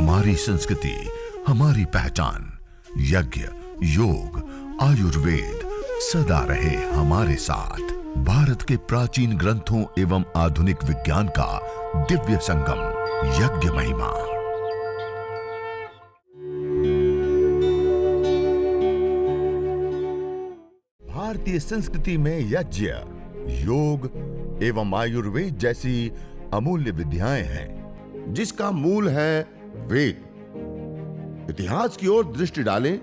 हमारी संस्कृति, हमारी पहचान। यज्ञ, योग, आयुर्वेद सदा रहे हमारे साथ। भारत के प्राचीन ग्रंथों एवं आधुनिक विज्ञान का दिव्य संगम, यज्ञ महिमा। भारतीय संस्कृति में यज्ञ, योग एवं आयुर्वेद जैसी अमूल्य विद्याएं हैं, जिसका मूल है वेद। इतिहास की ओर दृष्टि डालें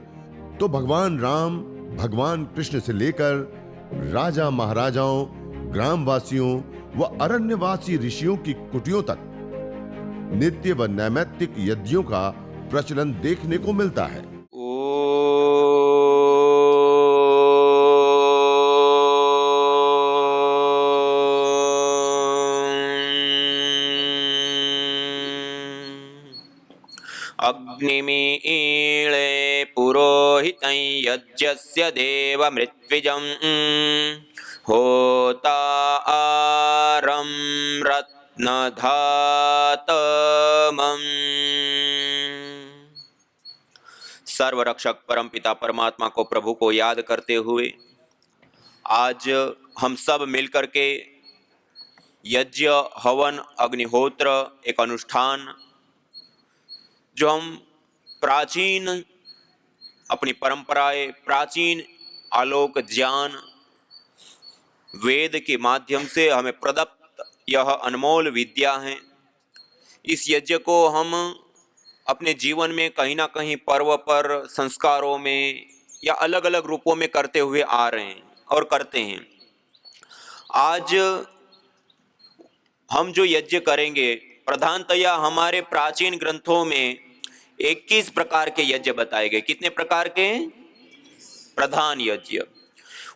तो भगवान राम, भगवान कृष्ण से लेकर राजा महाराजाओं, ग्रामवासियों व अरण्यवासी ऋषियों की कुटियों तक नित्य व नैमित्तिक यज्ञों का प्रचलन देखने को मिलता है। अग्निमीळे पुरोहितं यज्ञस्य देवमृत्विजं होतारं रत्नधातमम्। सर्वरक्षक परमपिता परमात्मा को, प्रभु को याद करते हुए आज हम सब मिलकर के यज्ञ, हवन, अग्निहोत्र एक अनुष्ठान जो हम प्राचीन अपनी परंपराएं, प्राचीन आलोक ज्ञान वेद के माध्यम से हमें प्रदत्त यह अनमोल विद्या है। इस यज्ञ को हम अपने जीवन में कहीं ना कहीं पर्व पर, संस्कारों में या अलग अलग रूपों में करते हुए आ रहे हैं और करते हैं। आज हम जो यज्ञ करेंगे, प्रधानतया हमारे प्राचीन ग्रंथों में 21 प्रकार के यज्ञ बताए गए। कितने प्रकार के? प्रधान यज्ञ।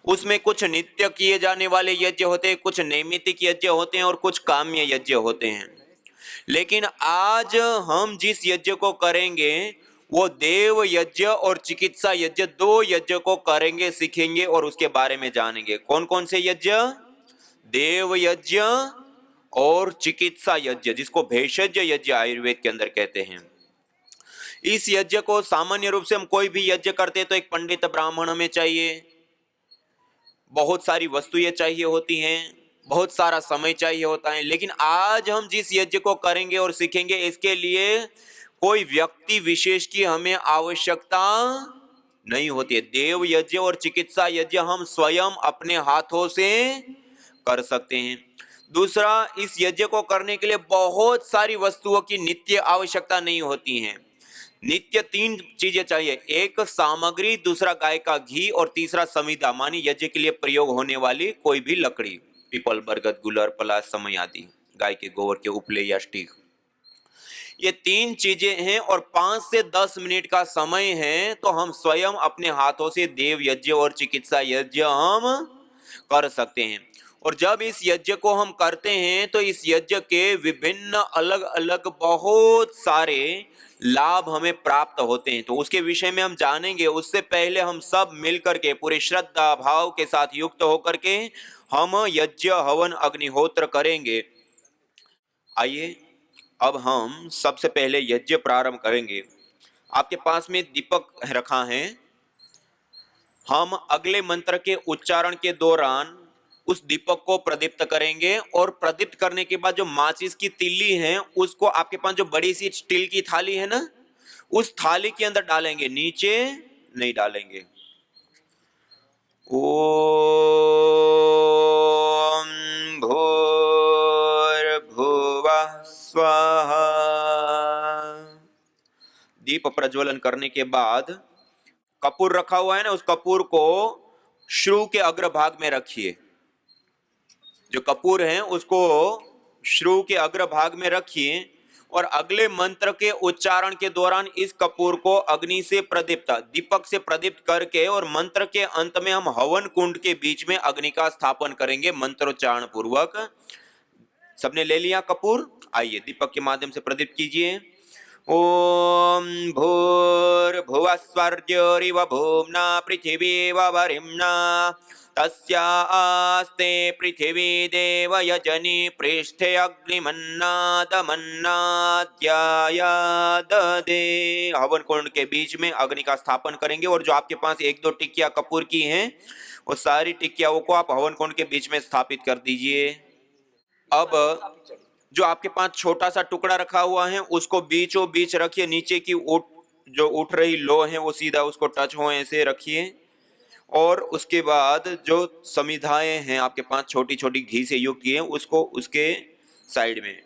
उसमें कुछ नित्य किए जाने वाले यज्ञ होते हैं, कुछ नैमित्तिक यज्ञ होते हैं और कुछ काम्य यज्ञ होते हैं। लेकिन आज हम जिस यज्ञ को करेंगे वो देव यज्ञ और चिकित्सा यज्ञ, दो यज्ञ को करेंगे, सीखेंगे और उसके बारे में जानेंगे। कौन कौन से यज्ञ? देव यज्ञ और चिकित्सा यज्ञ, जिसको भेषज यज्ञ आयुर्वेद के अंदर कहते हैं। इस यज्ञ को सामान्य रूप से हम कोई भी यज्ञ करते तो एक पंडित ब्राह्मण हमें चाहिए, बहुत सारी वस्तुएं चाहिए होती हैं, बहुत सारा समय चाहिए होता है। लेकिन आज हम जिस यज्ञ को करेंगे और सीखेंगे, इसके लिए कोई व्यक्ति विशेष की हमें आवश्यकता नहीं होती है। देव यज्ञ और चिकित्सा यज्ञ हम स्वयं अपने हाथों से कर सकते हैं। दूसरा, इस यज्ञ को करने के लिए बहुत सारी वस्तुओं की नित्य आवश्यकता नहीं होती है। नित्य 3 चीजें चाहिए, एक सामग्री, दूसरा गाय का घी और तीसरा संविदा, मानी यज्ञ के लिए प्रयोग होने वाली कोई भी लकड़ी, पीपल, बरगद, गुलर, पलाश, समय आदि, गाय के गोबर के उपले या स्टिक। ये 3 चीजें हैं और 5 से 10 मिनट का समय है, तो हम स्वयं अपने हाथों से देव यज्ञ और चिकित्सा यज्ञ हम कर सकते हैं। और जब इस यज्ञ को हम करते हैं तो इस यज्ञ के विभिन्न अलग अलग बहुत सारे लाभ हमें प्राप्त होते हैं। तो उसके विषय में हम जानेंगे। उससे पहले हम सब मिलकर के पूरे श्रद्धा भाव के साथ युक्त होकर के हम यज्ञ, हवन, अग्निहोत्र करेंगे। आइए अब हम सबसे पहले यज्ञ प्रारंभ करेंगे। आपके पास में दीपक रखा है। हम अगले मंत्र के उच्चारण के दौरान उस दीपक को प्रदीप्त करेंगे और प्रदीप्त करने के बाद जो माचिस की तिल्ली है उसको आपके पास जो बड़ी सी स्टील की थाली है ना, उस थाली के अंदर डालेंगे, नीचे नहीं डालेंगे। ओम भूर्भुवः स्वाहा। दीप प्रज्वलन करने के बाद कपूर रखा हुआ है ना, उस कपूर को श्रु के अग्रभाग में रखिए। जो कपूर है उसको श्रु के अग्रभाग में रखिए और अगले मंत्र के उच्चारण के दौरान इस कपूर को अग्नि से प्रदीप्त, दीपक से प्रदीप्त करके और मंत्र के अंत में हम हवन कुंड के बीच में अग्नि का स्थापन करेंगे मंत्रोच्चारण पूर्वक। सबने ले लिया कपूर? आइए दीपक के माध्यम से प्रदीप्त कीजिए। ओम भूर्भुवः स्वर्ज्योरिव भूम्ना पृथिवीव वरिम्ना तस्यास्ते पृथिवी देव यजनी पृष्ठे अग्निमन्नादमन्नाद्याया ददे। हवन कुंड के बीच में अग्नि का स्थापन करेंगे और जो आपके पास एक दो टिक्कियां कपूर की हैं वो सारी टिक्कियाओं को आप हवन कुंड के बीच में स्थापित कर दीजिए। अब जो आपके पास छोटा सा टुकड़ा रखा हुआ है उसको बीचों बीच रखिए, नीचे की जो उठ रही लो है वो सीधा उसको टच हो ऐसे रखिए। और उसके बाद जो समिधाएं हैं आपके पास छोटी छोटी घी से युक्त की हैं उसको उसके साइड में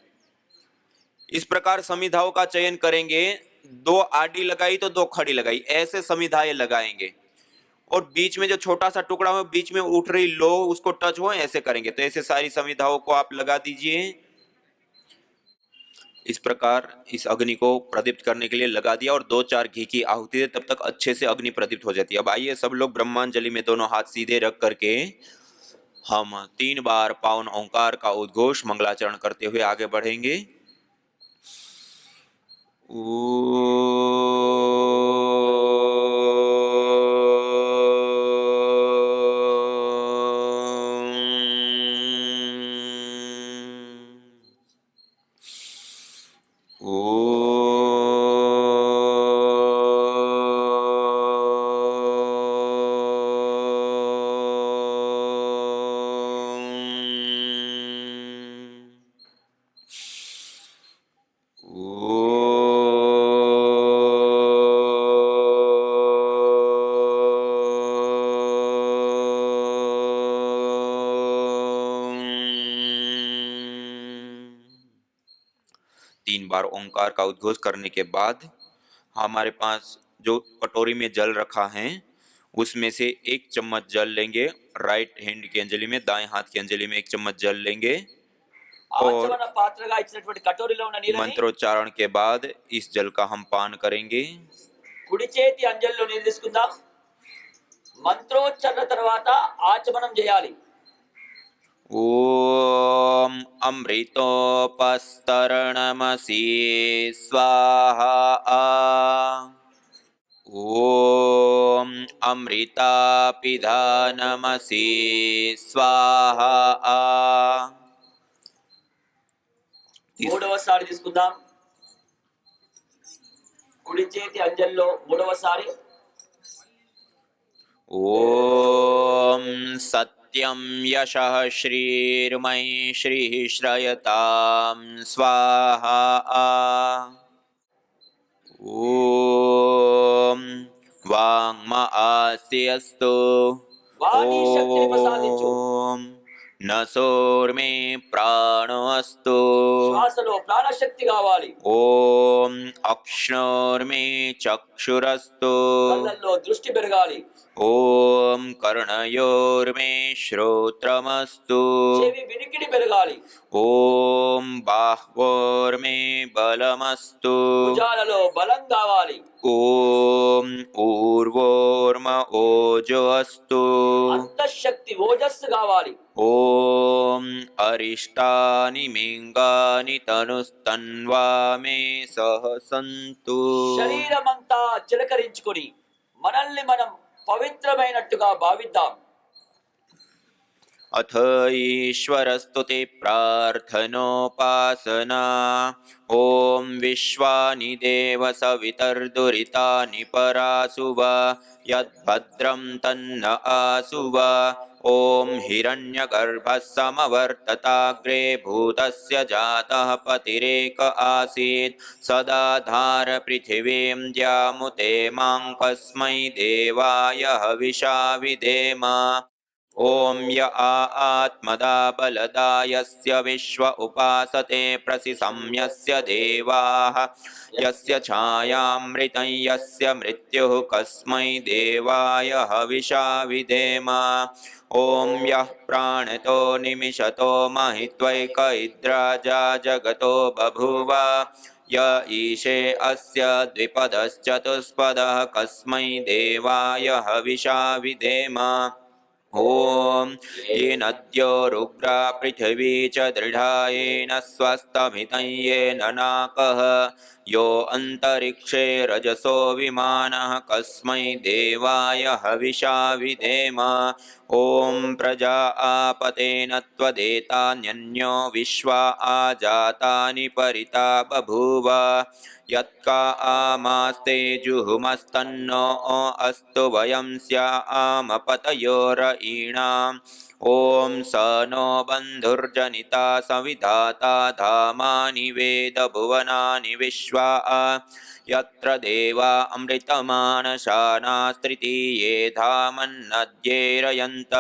इस प्रकार समिधाओं का चयन करेंगे। दो आड़ी लगाई तो दो खड़ी लगाई, ऐसे समिधाएं लगाएंगे और बीच में जो छोटा सा टुकड़ा हो बीच में उठ रही लो उसको टच हो ऐसे करेंगे। तो ऐसे सारी समिधाओं को आप लगा दीजिए। इस प्रकार इस अग्नि को प्रदीप्त करने के लिए लगा दिया और 2-4 घी की आहुति दे, तब तक अच्छे से अग्नि प्रदीप्त हो जाती है। अब आइए सब लोग ब्रह्मांजलि में दोनों हाथ सीधे रख करके हम 3 बार पावन ओंकार का उद्घोष मंगलाचरण करते हुए आगे बढ़ेंगे। तीन बार ओंकार का उद्घोष करने के बाद हमारे पास जो कटोरी में जल रखा है उसमें से 1 चम्मच जल लेंगे। राइट हैंड की अंजलि में, दाएं हाथ की अंजलि में 1 चम्मच जल लेंगे और ఆచమన పాత్రగా ఇచ్చినటువంటి కటోరిలో ఉన్న నీళ్ళని मंत्रोच्चारण के बाद इस जल का हम पान करेंगे। కుడి చేతి అంజలిలో నీళ్ళు తీసుకుందాం। మంత్రోచ్చరణ తర్వాత ఆచమనం చేయాలి। ओम अमृतोपस्तरणमसि स्वाहा। ओम अमृतापिधानमसि स्वाहा। మూడవసారి తీసుకుందాం। కుడి చేతి అంజలిలో మూడవసారి ओम सत्यं यशः श्रीर्मयि श्रीः श्रयतां स्वाहा। ओम वाङ्म आस्यस्तु। వాణి శక్తిని ప్రసాదించు। ओम नसोर्मे प्राणो अस्तु। శ్వాసలో ప్రాణశక్తి కావాలి। ओम अक्ष्णोर्मे चक्षुरस्तु। కళ్ళల్లో దృష్టి పెరగాలి। ओम कर्णयोर्मे श्रोत्रमस्तु। చెవి వినికిడి పెరగాలి। ओम बाह्वोर्मे बलमस्तु। భుజాలలో బలం కావాలి। ओम ऊर्वोर्म ओजो अस्तु। అంతఃశక్తి ఓజస్సు కావాలి। ओम अरिष्टानि मिंगानि तनुस्तन्वा मे सह सन्तु। శరీరమంతా చిలకరించుకొని మనల్ని మనం పవిత్రమైనట్టుగా భావిద్దాం। अथ ईश्वरस्तुति प्रार्थनोपासना। ओम विश्वानि देव सवितर्दुरितानि परासुव यद्भद्रं तन्न आसुव। ओम हिरण्यगर्भः समवर्तताग्रे भूतस्य जातः पतिरेक आसीत् सदाधार पृथिवीं द्यामुते मां कस्मै देवाय हविषा विधेम। ओम य आत्मदा बलदा यस्य विश्व उपासते प्रसिसंयस्य देवाः यस्य छायामृतं यस्य मृत्युः कस्मै देवाय हविषा विधेम। ओम यः प्राणतो निमिषतो महित्वैक इद्राजा जगतो बभूव य ईशे अस्य द्विपदश्चतुष्पदः कस्मै देवाय हविषा विधेम। ॐ येनद्यो रुग्रा पृथिवी च दृढा येन स्वस्तमितं येन नाकः यो अन्तरिक्षे रजसो विमानः कस्मै देवाय हविषा विधेम ॐ प्रजा आपतेन त्वदेतान्यन्यो विश्वा आजातानि परिता बभूव यत्का आमास्ते जुहुमस्तन्नो अस्तु वयं स्यामपतयोरयीणाम् ॐ स नो बन्धुर्जनिता सविधाता धामानि वेदभुवनानि विश्वा यत्र देवा अमृतमानशानास्त्रितीये धामन्नद्येरयन्त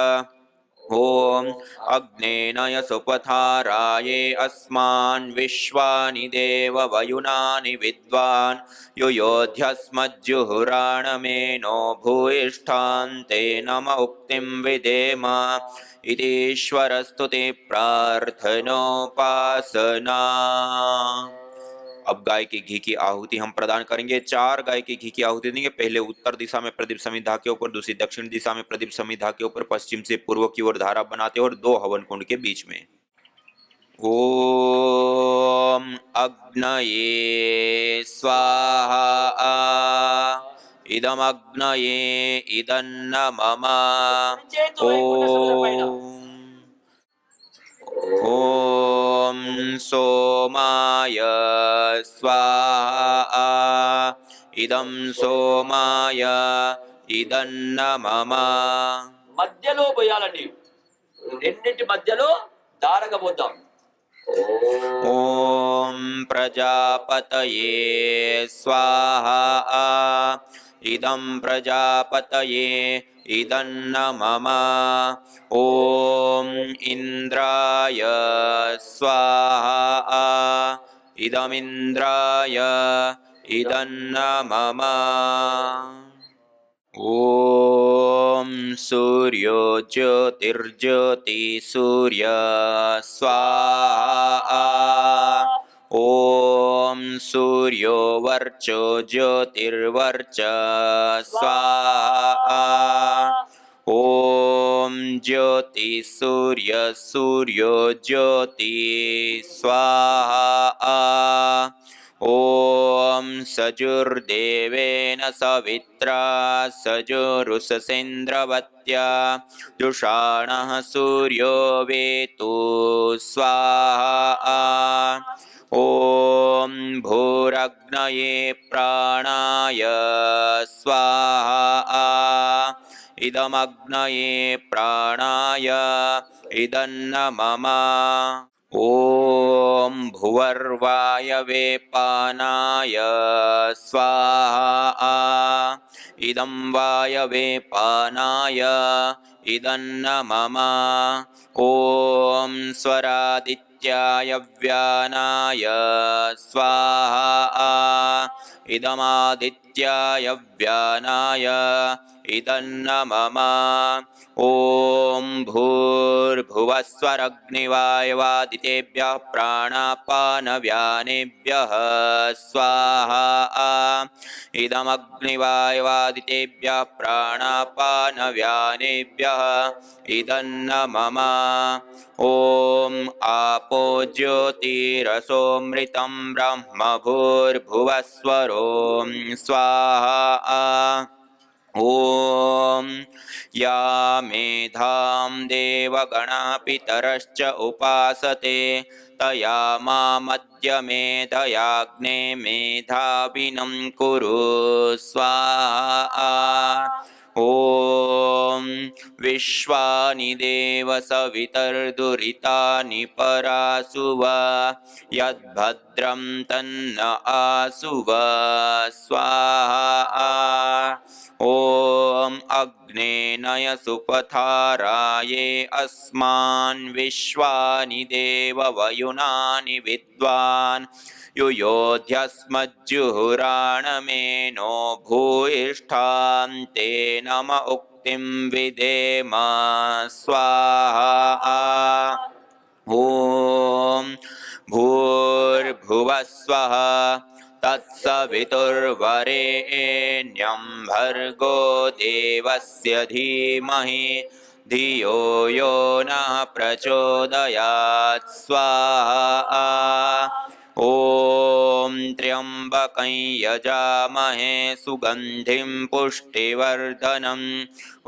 ॐ अग्नेनय सुपथाराये अस्मान् विश्वानि देव वयुनानि विद्वान् युयोध्यस्मज्जुहुराणमेनो भूयिष्ठान्ते नम उक्तिं विधेम इतीश्वरस्तुति प्रार्थनोपासना। अब गाय के घी की आहुति हम प्रदान करेंगे। 4 गाय के घी की आहुति देंगे। पहले उत्तर दिशा में प्रदीप समिधा के ऊपर, दूसरी दक्षिण दिशा में प्रदीप समिधा के ऊपर, पश्चिम से पूर्व की ओर धारा बनाते और 2 हवन कुंड के बीच में। ओम अग्नये स्वाहा इदमग्नये इदन्न मम ॐ सोमाय स्वाहा इदं सोमाय इदन्न मम। మధ్యలో పోయాలండి, రెండింటి మధ్యలో దారగా పోద్దాం। ॐ प्रजापतये स्वाहा इदं प्रजापतये इदन्न मम ॐ इन्द्राय स्वाहा इदमिन्द्राय इदन्न मम ॐ सूर्यो ज्योतिर्ज्योति सूर्य स्वाहा ॐ सूर्यो वर्चो ज्योतिर्वर्च स्वाहा ॐ ज्योति सूर्य सूर्यो ज्योति स्वाहा ॐ सजुर्देवेन सवित्रा सजुरुषसेन्द्रवत्या जुषाणः सूर्यो वेतु स्वाहा ॐ भूरग्नये प्राणाय स्वाहा इदमग्नये प्राणाय इदन्न मम ॐ भुवर्वायवे पानाय स्वाहा इदं वायवे पानाय इदन्न मम ॐ स्वरादित्याय व्यानाय स्वाहा इदमादित्याय व्यानाय इदन्न मम ॐ भूर्भुवस्वरग्निवायवादितेभ्यः प्राणापानव्यानेभ्यः स्वाहा इदमग्निवायवादितेभ्यः प्राणापानव्यानेभ्यः इदन्न मम ॐ आपो ज्योतिरसोऽमृतं ब्रह्म भूर्भुवस्वरो स्वाहा ॐ या मेधां देवगणा पितरश्च उपासते तया मामद्य मेधयाग्ने मेधाविनं कुरु स्वाहा ॐ विश्वानि देव सवितर्दुरितानि परासुव यद्भद्रं तन्न आसुव स्वाहा ॐ अग्नेनय सुपथाराये अस्मान् विश्वानि देव वयुनानि विद्वान् युयोध्यस्मज्जुहुराणमेनो भूयिष्ठान्ते नम उक्तिं विधेम स्वाहा ॐ भूर्भुवस्वः तत्सवितुर्वरेण्यं भर्गो देवस्य धीमहि धियो यो नः प्रचोदयात् स्वाहा ॐ त्र्यम्बकं यजामहे सुगन्धिं पुष्टिवर्धनम्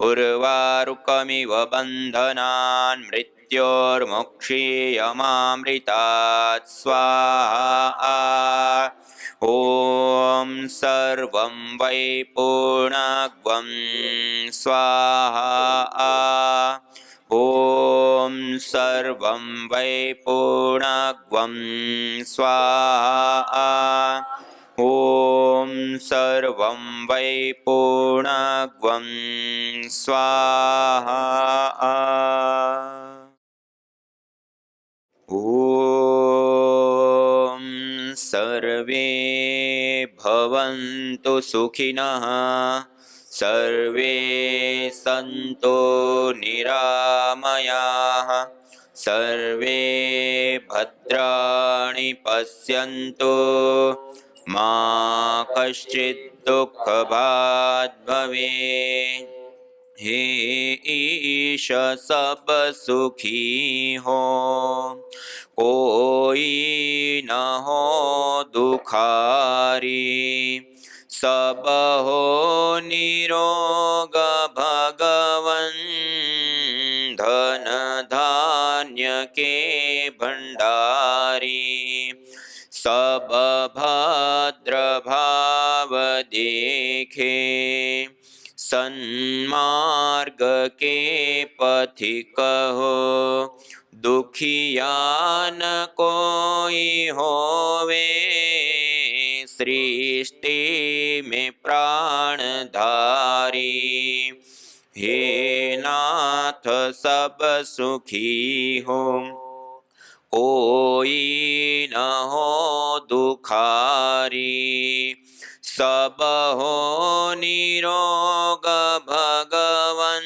उर्वारुकमिव बन्धनान् मृत्योर्मुक्षीयमामृतात् स्वाहा ॐ सर्वं वै पूर्णग्वं स्वाहा ॐ सर्वं वै पूर्णग्वं स्वाहा ॐ सर्वं वै पूर्णग्वं स्वाहा ॐ सर्वे भवन्तु सुखिनः सर्वे सन्तु निरामयाः सर्वे भद्राणि पश्यन्तु मा कश्चित् दुःखभाग् भवेत् हे ईश सब सुखी हो कोई न हो दुखारी सब हो निरोग भगवन धन धान्य के भंडारी सब भद्र भाव देखे सन्मार्ग के पथिक हो दुखिया न कोई होवे सृष्टि में प्राणधारी हे नाथ सब सुखी हो कोई न हो दुखारी सब हो निरोग भगवन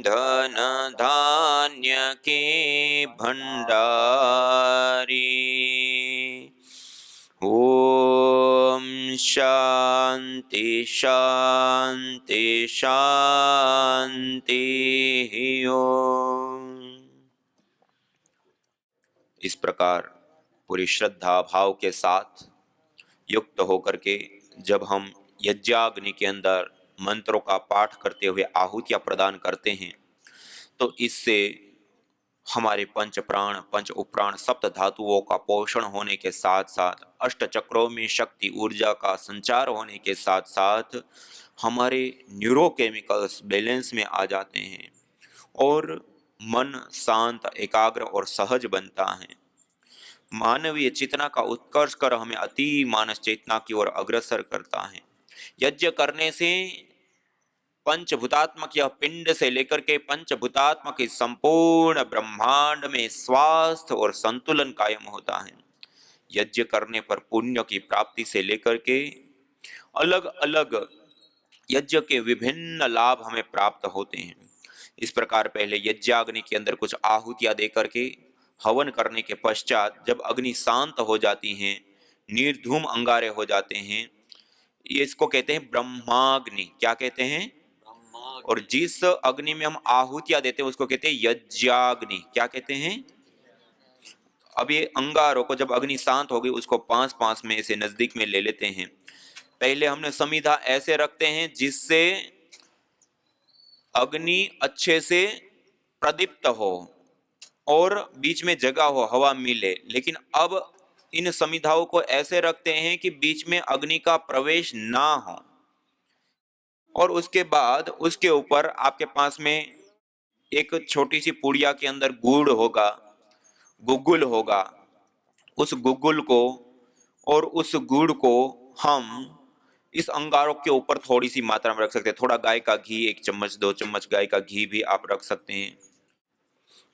धन धान्य के भंडारी ओम शांति शांति शांति ओम। इस प्रकार पूरी श्रद्धा भाव के साथ युक्त होकर के जब हम यज्ञाग्नि के अंदर मंत्रों का पाठ करते हुए आहुतियां प्रदान करते हैं तो इससे हमारे पंच प्राण पंच उपप्राण सप्त धातुओं का पोषण होने के साथ साथ अष्ट चक्रों में शक्ति ऊर्जा का संचार होने के साथ साथ हमारे न्यूरोकेमिकल्स बैलेंस में आ जाते हैं और मन शांत एकाग्र और सहज बनता है। मानवीय चेतना का उत्कर्ष कर हमें अति मानस चेतना की ओर अग्रसर करता है। यज्ञ करने से पंचभूतात्मक यह पिंड से लेकर के पंचभूतात्मक इस संपूर्ण ब्रह्मांड में स्वास्थ्य और संतुलन कायम होता है। यज्ञ करने पर पुण्य की प्राप्ति से लेकर के अलग अलग यज्ञ के विभिन्न लाभ हमें प्राप्त होते हैं। इस प्रकार पहले यज्ञाग्नि के अंदर कुछ आहुतियां देकर के हवन करने के पश्चात जब अग्नि शांत हो जाती हैं, निर्धूम अंगारे हो जाते हैं, ये इसको कहते हैं ब्रह्माग्नि। क्या कहते हैं? और जिस अग्नि में हम आहुतियां देते हैं उसको कहते हैं यज्ञाग्नि। क्या कहते हैं? अब ये अंगारों को जब अग्नि शांत हो गई उसको 5-5 में से नजदीक में ले लेते हैं। पहले हमने समिधा ऐसे रखते हैं जिससे अग्नि अच्छे से प्रदीप्त हो और बीच में जगह हो, हवा मिले। लेकिन अब इन समिधाओं को ऐसे रखते हैं कि बीच में अग्नि का प्रवेश ना हो और उसके बाद उसके ऊपर आपके पास में एक छोटी सी पुड़िया के अंदर गुड़ होगा, गुग्गुल होगा। उस गुग्गुल को और उस गुड़ को हम इस अंगारों के ऊपर थोड़ी सी मात्रा में रख सकते हैं। थोड़ा गाय का घी, 1 चम्मच 2 चम्मच गाय का घी भी आप रख सकते हैं।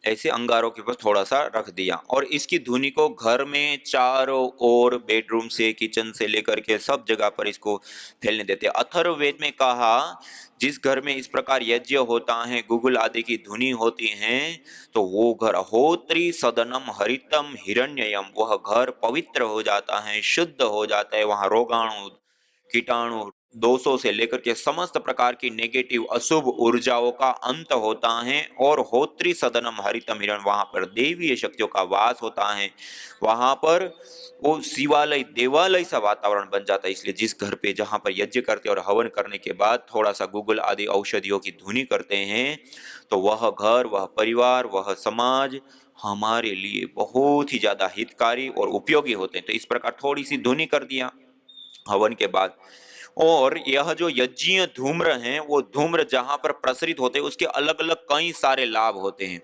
ऐसे अंगारों के ऊपर थोड़ा सा रख दिया और इसकी धुनी को घर में चारों ओर, बेडरूम से, किचन से लेकर के सब जगह पर इसको फैलने देते हैं। अथर्ववेद में कहा जिस घर में इस प्रकार यज्ञ होता है, गुगुल आदि की धुनी होती है, तो वो घर होत्री सदनम हरितम हिरण्ययम, वह घर पवित्र हो जाता है, शुद्ध हो जाता है। वहां रोगाणु, कीटाणु, दोषों से लेकर के समस्त प्रकार की नेगेटिव अशुभ ऊर्जाओं का अंत होता है और होत्री सदनम हरितम हिरण, वहां पर देवीय शक्तियों का वास होता है, वहां पर वो शिवालय देवालय सा वातावरण बन जाता है। इसलिए जिस घर पे जहां पर यज्ञ करते और हवन करने के बाद थोड़ा सा गूगल आदि औषधियों की धुनी करते हैं तो वह घर, वह परिवार, वह समाज हमारे लिए बहुत ही ज्यादा हितकारी और उपयोगी होते हैं। तो इस प्रकार थोड़ी सी धुनी कर दिया हवन के बाद। और यह जो यज्ञीय धूम्र हैं वो धूम्र जहां पर प्रसरित होते हैं उसके अलग अलग कई सारे लाभ होते हैं।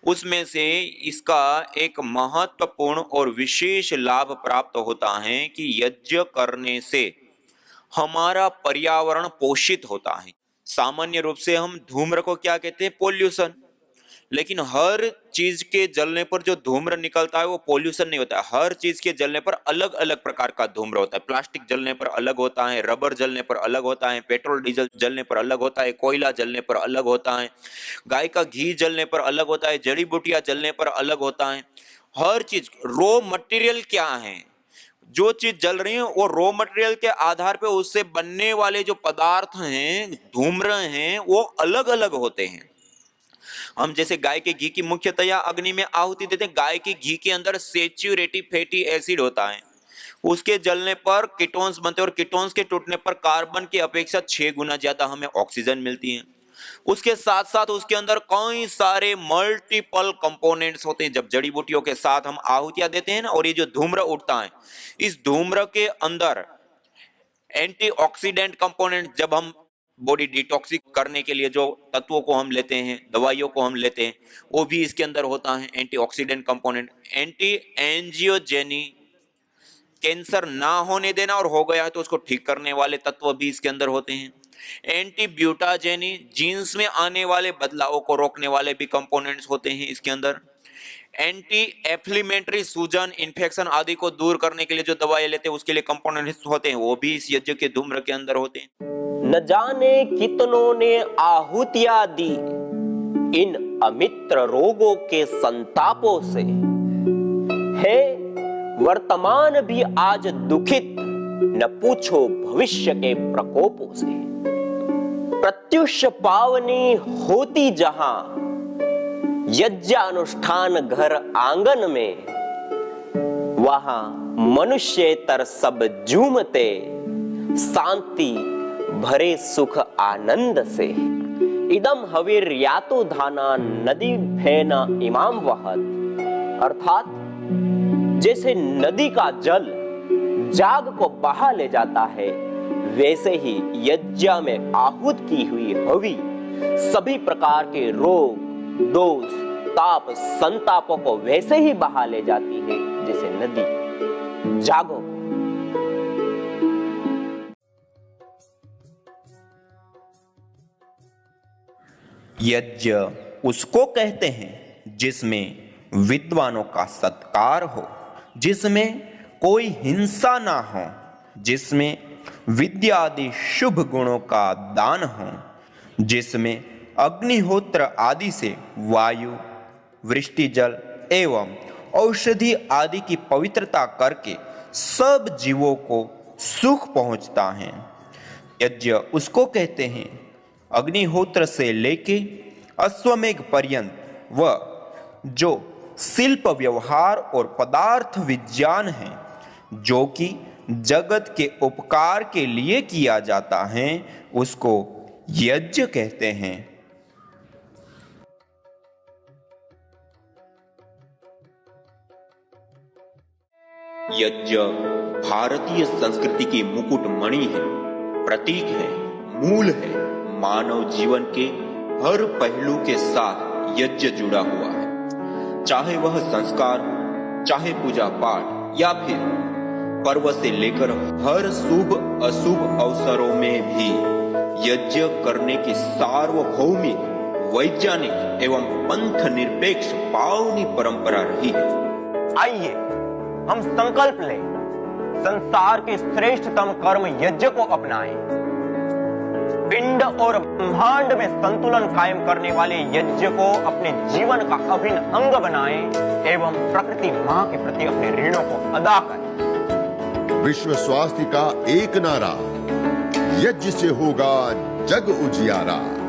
उसमें से इसका एक महत्वपूर्ण और विशेष लाभ प्राप्त होता है कि यज्ञ करने से हमारा पर्यावरण पोषित होता है। सामान्य रूप से हम धूम्र को क्या कहते हैं? पोल्यूशन। लेकिन हर चीज के जलने पर जो धूम्र निकलता है वो पोल्यूशन नहीं होता है। हर चीज के जलने पर अलग अलग प्रकार का धूम्र होता है। प्लास्टिक जलने पर अलग होता है, रबर जलने पर अलग होता है, पेट्रोल डीजल जलने पर अलग होता है, कोयला जलने पर अलग होता है, गाय का घी जलने पर अलग होता है, जड़ी बूटियां जलने पर अलग होता है। हर चीज रॉ मटेरियल क्या है, जो चीज जल रही है वो रॉ मटेरियल के आधार पे उससे बनने वाले जो पदार्थ हैं, धूम्र हैं, वो अलग अलग होते हैं। हम जैसे गाय के घी की मुख्यतया अग्नि में आहुति देते हैं। गाय के घी के अंदर सैचुरेटेड फैटी एसिड होता है, उसके जलने पर कीटोन्स बनते हैं और कीटोन्स के टूटने पर कार्बन की अपेक्षा 6 गुना ज्यादा हमें ऑक्सीजन मिलती है। उसके साथ साथ उसके अंदर कई सारे मल्टीपल कंपोनेंट्स होते हैं। जब जड़ी बूटियों के साथ हम आहुतियां देते हैं ना, और ये जो धूम्र उठता है, इस धूम्र के अंदर एंटीऑक्सीडेंट कंपोनेंट, जब हम बॉडी डिटॉक्सिक करने के लिए जो तत्वों को हम लेते हैं, दवाइयों को हम लेते हैं, वो भी इसके अंदर होता है एंटीऑक्सीडेंट कंपोनेंट। एंटी एंजियोजेनी, कैंसर ना होने देना और हो गया है तो उसको ठीक करने वाले तत्व भी इसके अंदर होते हैं। एंटी ब्यूटाजेनी, जीन्स में आने वाले बदलावों को रोकने वाले भी कंपोनेंट्स होते हैं इसके अंदर। एंटी एफ्लिमेटरी, सूजन, इन्फेक्शन आदि को दूर करने के लिए जो दवाएं लेते हैं उसके लिए कंपोनेंट्स होते हैं, वो भी इस यज्ञ के धूम्र के अंदर होते हैं। न जाने कितनों ने आहुतियां दी इन अमित्र रोगों के संतापों से, है वर्तमान भी आज दुखित, न पूछो भविष्य के प्रकोपों से। प्रत्युष पावनी होती जहां यज्ञानुष्ठान घर आंगन में, वहां मनुष्येतर सब झूमते शांति भरे सुख आनंद से। इदम हवीर यातो धाना नदी फेना इमाम वहत, अर्थात जैसे नदी का जल जाग को बहा ले जाता है, वैसे ही यज्ञ में आहूत की हुई हवि सभी प्रकार के रोग, दोष, ताप, संतापों को वैसे ही बहा ले जाती है जैसे नदी जागो। यज्ञ उसको कहते हैं जिसमें विद्वानों का सत्कार हो, जिसमें कोई हिंसा ना हो, जिसमें विद्या आदि शुभ गुणों का दान हो, जिसमें अग्निहोत्र आदि से वायु, वृष्टि जल एवं औषधि आदि की पवित्रता करके सब जीवों को सुख पहुंचता है। यज्ञ उसको कहते हैं अग्निहोत्र से लेके अश्वमेघ पर्यंत वह जो शिल्प व्यवहार और पदार्थ विज्ञान है, जो कि जगत के उपकार के लिए किया जाता है, उसको यज्ञ कहते हैं। यज्ञ भारतीय संस्कृति की मुकुट मणि है, प्रतीक है, मूल है। मानव जीवन के हर पहलू के साथ यज्ञ जुड़ा हुआ है, चाहे वह संस्कार हो, चाहे पूजा पाठ, या फिर पर्व से लेकर हर शुभ अशुभ अवसरों में भी यज्ञ करने की सार्वभौमिक, वैज्ञानिक एवं पंथ निरपेक्ष पावनी परंपरा रही है। आइए हम संकल्प लें, संसार के श्रेष्ठतम कर्म यज्ञ को अपनाएं। पिंड और ब्रह्मांड में संतुलन कायम करने वाले यज्ञ को अपने जीवन का अभिन्न अंग बनाएं एवं प्रकृति मां के प्रति अपने ऋणों को अदा करें। विश्व स्वास्थ्य का एक नारा, यज्ञ से होगा जग उजियारा।